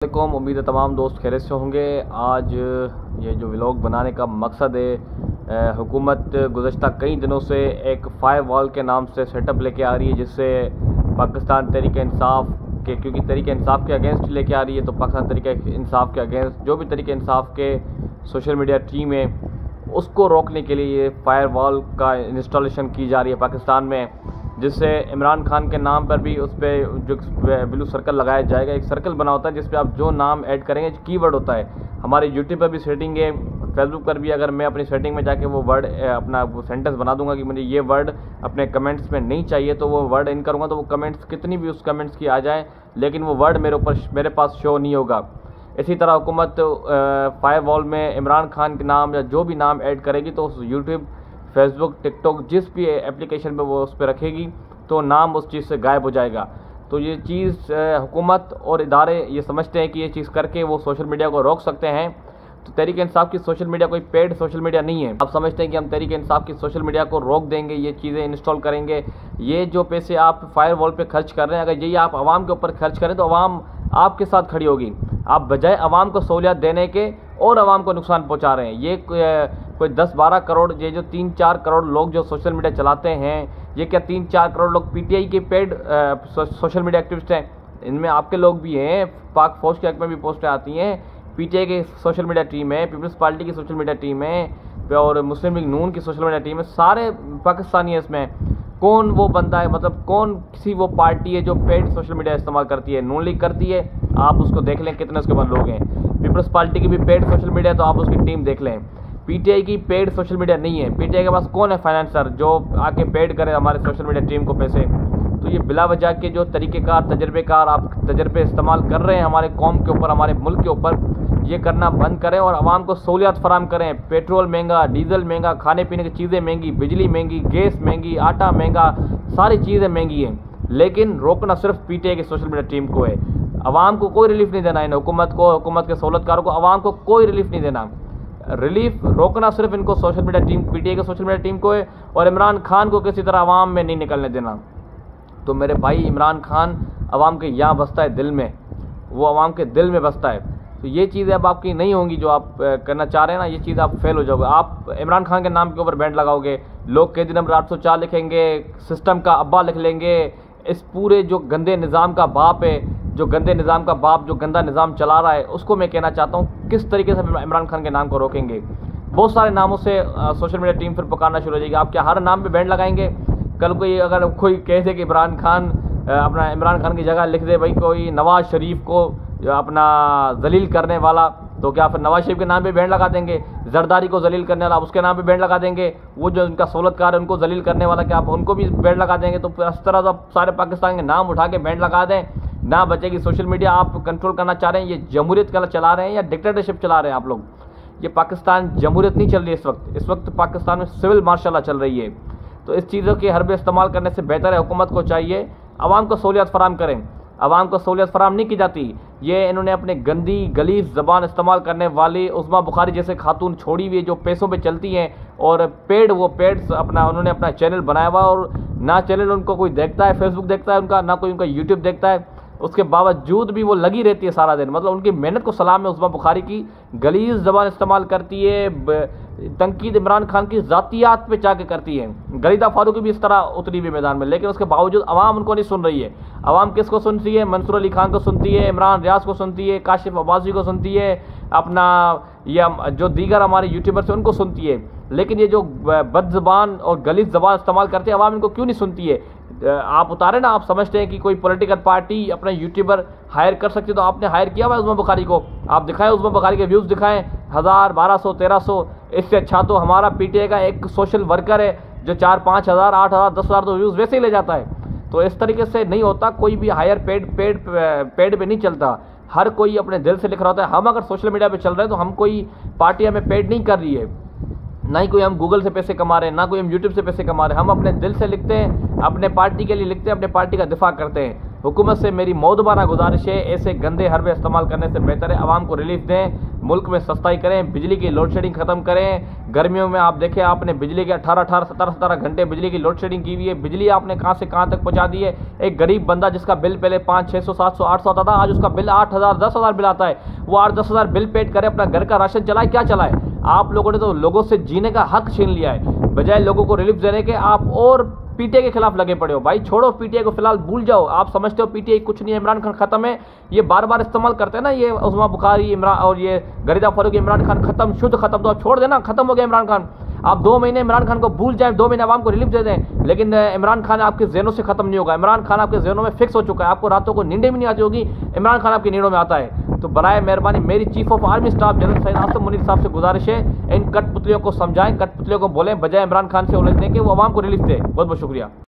वालेकुम। उम्मीद है तमाम दोस्त खैरियत से होंगे। आज ये जो व्लॉग बनाने का मकसद है, हुकूमत गुज़श्ता कई दिनों से एक फायर वॉल के नाम से सेटअप लेके आ रही है, जिससे पाकिस्तान तहरीक इंसाफ के, क्योंकि तहरीक इंसाफ के अगेंस्ट लेके आ रही है, तो पाकिस्तान तहरीक इंसाफ के अगेंस्ट जो भी तहरीक इंसाफ के सोशल मीडिया टीम है उसको रोकने के लिए ये फायर वॉल का इंस्टॉलेशन की जा रही है पाकिस्तान में, जिससे इमरान खान के नाम पर भी उस पर जो ब्लू सर्कल लगाया जाएगा। एक सर्कल बना होता है जिस पे आप जो नाम ऐड करेंगे, कीवर्ड होता है। हमारे यूट्यूब पर भी सेटिंग है, फेसबुक पर भी। अगर मैं अपनी सेटिंग में जाके वो वर्ड अपना वो सेंटेंस बना दूंगा कि मुझे ये वर्ड अपने कमेंट्स में नहीं चाहिए, तो वो वर्ड इन करूँगा तो वो कमेंट्स कितनी भी उस कमेंट्स की आ जाए, लेकिन वो वर्ड मेरे पास शो नहीं होगा। इसी तरह हुकूमत फायर वॉल में इमरान खान के नाम या जो भी नाम ऐड करेगी, तो उस यूट्यूब, फेसबुक, टिकटॉक जिस भी एप्लीकेशन पे वो उस पर रखेगी तो नाम उस चीज़ से गायब हो जाएगा। तो ये चीज़ हुकूमत और इदारे ये समझते हैं कि ये चीज़ करके वो सोशल मीडिया को रोक सकते हैं। तो तहरीक इंसाफ की सोशल मीडिया कोई पेड सोशल मीडिया नहीं है। आप समझते हैं कि हम तहरीक इंसाफ की सोशल मीडिया को रोक देंगे, ये चीज़ें इंस्टॉल करेंगे। ये जो पैसे आप फायर वॉल पे खर्च कर रहे हैं, अगर यही आप आवाम के ऊपर खर्च करें तो आवाम आपके साथ खड़ी होगी। आप बजाय आवाम को सहूलियत देने के और आवाम को नुकसान पहुंचा रहे हैं। ये कोई 10-12 करोड़, ये जो 3-4 करोड़ लोग जो सोशल मीडिया चलाते हैं, ये क्या 3-4 करोड़ लोग पीटीआई के पेड सोशल मीडिया एक्टिविस्ट हैं? इनमें आपके लोग भी हैं, पाक फौज के हक में भी पोस्टें आती हैं। पीटीआई की सोशल मीडिया टीम है, पीपल्स पार्टी की सोशल मीडिया टीम है और मुस्लिम लीग नून की सोशल मीडिया टीम है। सारे पाकिस्तानी है इसमें। कौन वो बंदा है, मतलब कौन सी वो पार्टी है जो पेड सोशल मीडिया इस्तेमाल करती है? नून लीग करती है, आप उसको देख लें कितने उसके पास लोग हैं। पीपल्स पार्टी की भी पेड सोशल मीडिया, तो आप उसकी टीम देख लें। पीटीआई की पेड सोशल मीडिया नहीं है। पीटीआई के पास कौन है फाइनेंसर जो आके पेड करे हमारे सोशल मीडिया टीम को पैसे? तो ये बिला वजह के जो तरीक़ेकार, तजर्बेकार आप तजर्बे इस्तेमाल कर रहे हैं हमारे कौम के ऊपर, हमारे मुल्क के ऊपर, ये करना बंद करें और आवाम को सहूलियत फराम करें। पेट्रोल महंगा, डीजल महंगा, खाने पीने की चीज़ें महंगी, बिजली महंगी, गैस महंगी, आटा महंगा, सारी चीज़ें महंगी हैं। लेकिन रोकना सिर्फ पीटीआई की सोशल मीडिया टीम को है। आवाम को कोई रिलीफ नहीं देना, इन हुकूमत को, हुकूमत के सहूलतकारों को, आवाम को कोई रिलीफ नहीं देना। रिलीफ रोकना सिर्फ इनको सोशल मीडिया टीम, पीटीआई के सोशल मीडिया टीम को है, और इमरान खान को किसी तरह आवाम में नहीं निकलने देना। तो मेरे भाई, इमरान खान आवाम के यहाँ बसता है, दिल में, वो आवाम के दिल में बसता है। तो ये चीज़ें अब आपकी नहीं होंगी जो आप करना चाह रहे हैं ना, ये चीज़ आप फेल हो जाओगे। आप इमरान खान के नाम के ऊपर बैंड लगाओगे, लोग कैदी नंबर 804 लिखेंगे, सिस्टम का अब्बा लिख लेंगे। इस पूरे जो गंदे निज़ाम का बाप है, जो गंदे निज़ाम का बाप, जो गंदा निज़ाम चला रहा है, उसको मैं कहना चाहता हूँ किस तरीके से इमरान खान के नाम को रोकेंगे। बहुत सारे नामों से सोशल मीडिया टीम फिर पुकारना शुरू हो जाएगी। आप क्या हर नाम पे बैंड लगाएंगे? कल कोई अगर कोई कह दे कि इमरान खान की जगह लिख दे भाई कोई नवाज शरीफ को अपना जलील करने वाला, तो क्या फिर नवाज शरीफ के नाम पे बैंड लगा देंगे? जरदारी को जलील करने वाला, उसके नाम पे बैंड लगा देंगे? वो जो उनका सहूलतकार है उनको जलील करने वाला, क्या आप उनको भी बैंड लगा देंगे? तो इस तरह तो आप सारे पाकिस्तान के नाम उठा के बैंड लगा दें, ना बचेगी सोशल मीडिया। आप कंट्रोल करना चाह रहे हैं, ये जमहूरियत का चला रहे हैं या डिक्टेटरशिप चला रहे हैं आप लोग? ये पाकिस्तान जमहूरियत नहीं चल रही है इस वक्त पाकिस्तान में सिविल मार्शल चल रही है। तो इस चीज़ों के हरबे इस्तेमाल करने से बेहतर है हुकूमत को चाहिए आवाम को सहूलियत फराम करें। आवाम को सहूलियत फराम नहीं की जाती। ये इन्होंने अपने गंदी गलीज ज़बान इस्तेमाल करने वाली उस्मा बुखारी जैसे खातून छोड़ी हुई है जो पैसों पे चलती हैं, और पेड अपना उन्होंने अपना चैनल बनाया हुआ, और ना चैनल उनको कोई देखता है, फेसबुक देखता है उनका, ना कोई उनका यूट्यूब देखता है। उसके बावजूद भी वो लगी रहती है सारा दिन। मतलब उनकी मेहनत को सलाम है। उस्मा बुखारी की गलीज ज़बान इस्तेमाल करती है, तनकीद इमरान खान की ज़ातियात पे जाके करती है। गलीदा फारूकी भी इस तरह उतरी हुई मैदान में, लेकिन उसके बावजूद आवाम उनको नहीं सुन रही है। आवाम किसको सुनती है? मंसूर अली खान को सुनती है, इमरान रियाज को सुनती है, काशिफ अब्बासी को सुनती है, अपना या जो दीगर हमारे यूट्यूबर्स हैं उनको सुनती है। लेकिन ये जो बदज़बान और गलीज ज़बान इस्तेमाल करते हैं, आवाम इनको क्यों नहीं सुनती है? आप उतारे ना। आप समझते हैं कि कोई पॉलिटिकल पार्टी अपना यूट्यूबर हायर कर सकती है, तो आपने हायर किया हुआ है उस्मा बुखारी को। आप दिखाएं, उस्मा बुखारी के व्यूज़ दिखाएं, 1000, 1200, 1300। इससे अच्छा तो हमारा पीटीआई का एक सोशल वर्कर है जो 4-5 हज़ार, 8 हज़ार, 10 हज़ार तो व्यूज़ वैसे ही ले जाता है। तो इस तरीके से नहीं होता। कोई भी हायर पेड पे नहीं चलता। हर कोई अपने दिल से लिख रहा होता है। हम अगर सोशल मीडिया पे चल रहे हैं तो हम कोई पार्टी हमें पेड नहीं कर रही है, ना ही कोई हम गूगल से पैसे कमा रहे हैं, ना कोई हम यूट्यूब से पैसे कमा रहे हैं। हम अपने दिल से लिखते हैं, अपने पार्टी के लिए लिखते हैं, अपने पार्टी का दिफा करते हैं। हुकूमत से मेरी मौदबाना गुजारिश है, ऐसे गंदे हरबे इस्तेमाल करने से बेहतर है आवाम को रिलीफ दें। ملک میں سستائی کریں، بجلی کی لوڈ شیڈنگ ختم کریں۔ گرمیوں میں آپ دیکھیں، آپ نے بجلی کے 17 گھنٹے بجلی کی لوڈ شیڈنگ کی ہوئی ہے، بجلی آپ نے کہاں سے کہاں تک پہنچا دی ہے۔ ایک غریب بندہ جس کا بل پہلے 500 600 700 800 آتا تھا، آج اس کا بل 8000 10000 بل آتا ہے۔ وہ 8 10 ہزار بل پیڈ کرے، اپنا گھر کا راشن چلائے، کیا چلائے؟ آپ لوگوں نے تو لوگوں سے جینے کا حق چھین لیا ہے، بجائے لوگوں کو ریلیف دینے کے آپ اور پی ٹی آئی کے خلاف لگے پڑے ہو۔ بھائی چھوڑو پی ٹی آئی کو، فی الحال بھول جاؤ۔ آپ سمجھتے ہو پی ٹی آئی کچھ نہیں ہے، عمران خان ختم ہے، یہ بار بار استعمال کرتے ہیں نا، یہ عظمیٰ بخاری عمران اور یہ غریدہ فاروقی، عمران خان ختم، شدھ ختم، تو آپ چھوڑ دینا، ختم ہو گیا عمران خان۔ آپ 2 مہینے عمران خان کو بھول جائیں، 2 مہینے عوام کو ریلیف دے دیں، لیکن عمران خان آپ کے ذہنوں سے ختم نہیں ہوگا۔ عمران خان آپ کے ذہنوں میں فکس ہو چکا ہے، آپ کو راتوں کو نیندیں بھی نہیں آتی ہوگی، عمران خان آپ کی نیندوں میں آتا ہے۔ تو برائے مہربانی میری chief of army staff general Syed Asim Munir صاحب سے گزارش ہے، ان کٹ پتلیوں کو سمجھائیں، کٹ پتلیوں کو بولیں، بجائے عمران خان سے الجھنے کے وہ عوام کو ریلیف دے۔ بہت بہت شکریہ۔